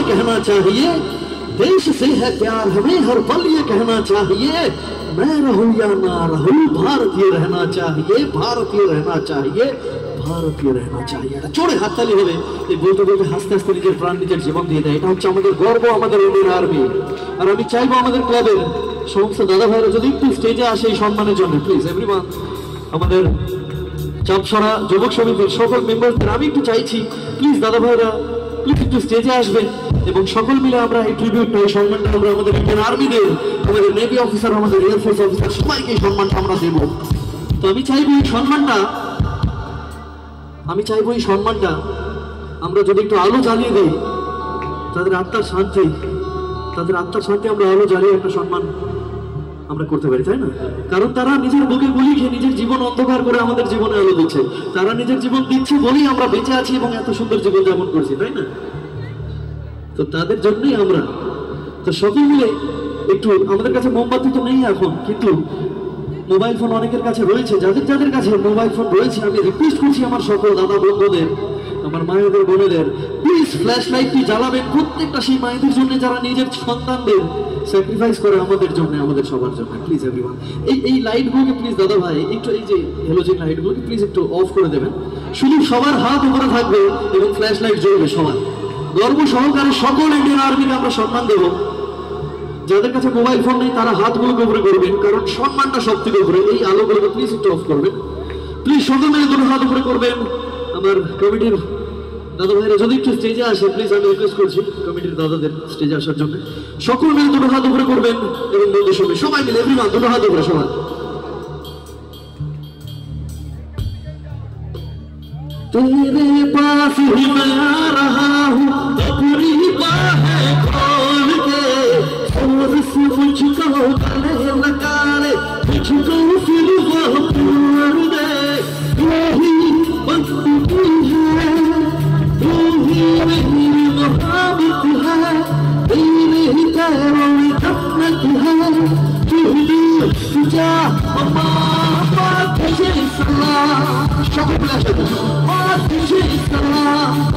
कहना चाहिए, देश से है प्यार हमें हर पल ये कहना चाहिए, मैं रहूं या ना रहूं भारतीय रहना चाहिए, भारतीय रहना चाहिए, ভারতীয় रहना चाहिए। এটা জোরে হাততালি হবে। এই বলতে বলতে হাসতে হাসতে নিজের প্রাণ নিজের জীবন দিয়ে দেয়। এটা হচ্ছে আমাদের গর্ব, আমাদের ইন্ডিয়ান আর্মি। আর আমি চাইবো আমাদের ক্লাবের সমস্ত দাদা ভাইরা যদি একটু স্টেজে আসে এই সম্মানের জন্য, প্লিজ এভরিওয়ান, আমাদের চাপছড়া যুবক সমিতির সকল মেম্বারদের আমি একটু চাইছি, প্লিজ দাদা ভাইরা প্লিজ একটু স্টেজে আসবেন এবং সকল মিলে আমরা এই ট্রিবিউটটা, এই সম্মানটা আমরা আমাদের ইন্ডিয়ান আর্মিদের, আমাদের নেভি অফিসার, আমাদের এয়ারফোর্স অফিসার সবাইকে এই সম্মানটা আমরা দেব। তো আমি চাইবো এই সম্মানটা আমরা যদি একটু আলো জ্বালিয়ে দিই, তাদের আত্মার শান্তি আমরা আলো জ্বালিয়ে একটা সম্মান আমরা করতে পারি, তাই না? কারণ তারা নিজের বুকে গুলি খেয়ে নিজের জীবন অন্ধকার করে আমাদের জীবনে আলো দিচ্ছে। তারা নিজের জীবন দিচ্ছে বলেই আমরা বেঁচে আছি এবং এত সুন্দর জীবন যাপন করছি, তাই না? তো তাদের জন্যই আমরা, তো সকল মিলে একটু, আমাদের কাছে মোমবাতি তো নেই এখন, কিন্তু মোবাইল ফোন অনেকের কাছে রয়েছে। যাদের কাছে মোবাইল ফোন রয়েছে আমি রিকোয়েস্ট করছি আমার সকল দাদা বন্ধুদের, আমার মায়েদের বোনেদের, প্লিজ ফ্ল্যাশ লাইটটি জ্বালাবেন প্রত্যেকটা সেই মায়েদের জন্য যারা নিজের সন্তানদের স্যাক্রিফাইস করে আমাদের জন্য, আমাদের সবার জন্য। প্লিজ এভরিওয়ান এই লাইটগুলোকে প্লিজ দাদা ভাই একটু, এই যে হ্যালোজেন লাইটগুলোকে প্লিজ একটু অফ করে দেবেন। শুধু সবার হাত উপরে থাকবে এবং ফ্ল্যাশ লাইট জ্বলবে। সবার গর্ব সহকারে সকল ইন্ডিয়ান আর্মিকে আমরা সম্মান দেব। যাদের কাছে মোবাইল ফোন নেই তারা হাতগুলোকে উপরে করবেন, কারণ সম্মানটা সব থেকে উপরে। এই আলোগুলোকে প্লিজ একটু অফ করবেন, প্লিজ সকল মিলে দুটো হাত উপরে করবেন। আমার কমিটির দাদা ভাইরা যদি একটু স্টেজে আসে, প্লিজ আমি রিকোয়েস্ট করছি কমিটির দাদাদের স্টেজে আসার জন্য। সকল মিলে দুটো হাত উপরে করবেন এবং বন্ধুর সঙ্গে সবাই মিলে এভরিওয়ান দুটো হাত উপরে সবাই। तेरे पास ही मैं आ रहा हूँ अपनी बाहें खोल के, और से मुझको गले लगा ले, मुझको फिर वो पूर दे। यही बस तू है, तू ही मेरी मोहब्बत है, तेरे ही पैरों में जन्नत है, तू ही तुझा अम्मा तुझे सलाम, शक्ल तुझे सलाम।